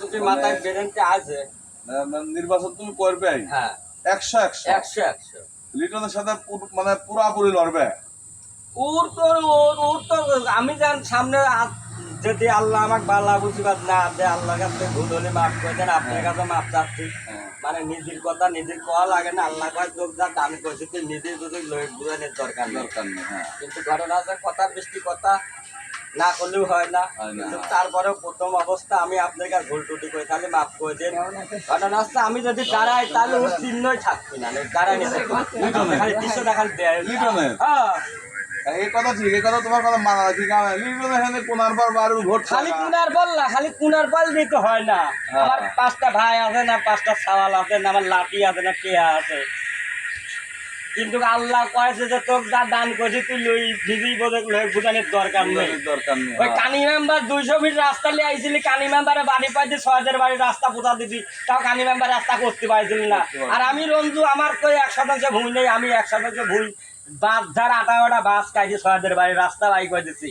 প্রতিশ্রুতি মাথায় বেরেন্টে আছে। নির্বাচন তুমি করবে? হ্যাঁ 100 লিটনের সাথে মানে পুরাপুরি লড়বে। ওর তো আমি জান সামনে যদি আল্লাহ আমাকে বালা বুঝিবাদ না দে, আল্লাহর কাছে ভুল হলে মাফ করে দেন, আপনার কাছে মাফ চাচ্ছি। মানে নিজের কথা নিজের কোয়া লাগে না, আল্লাহ কয় যোগ যাক, আমি কইছি তুই নিজের যদি বুঝানোর দরকার নেই। কিন্তু ঘটনা আছে কথা বৃষ্টি কথা না করলেও হয় না। কিন্তু তারপরেও প্রথম অবস্থা আমি আপনার কাছে ভুল টুটি করি, তাহলে মাফ করে দেন। ঘটনা হচ্ছে আমি যদি দাঁড়াই তাহলে ওর চিহ্নই থাকবে না, দাঁড়াই নিতে খালি দৃশ্যটা খালি দেয়। হ্যাঁ এই কথা ঠিক, এই কথা তোমার কথা মানা ঠিক। লিটনের এখানে কোনার পর বারুর ভোট খালি কুনার বল না, খালি কুনার বল দিতে হয় না। আমার 5টা ভাই আছে না, 5টা সাওয়াল আছে না, আমার লাঠি আছে না, টিয়া আছে। কিন্তু আল্লাহ কয়েছে যে তোর যা দান করছি তুই লই দিদি বুঝানোর দরকার নেই। ওই কানি মেম্বার 200 ফিট রাস্তা নিয়ে আইছিলি, কানি মেম্বারে বাড়ি পাইতে 6 বাড়ির রাস্তা পোতা দিবি, তাও কানি মেম্বার রাস্তা করতে পারছিলি না। আর আমি রঞ্জু, আমার কই 1% ভুল নেই, আমি 1% ভুল বাস ধার 8টা বাস কাইছি 6 বাড়ির রাস্তা বাই করে দিচ্ছি।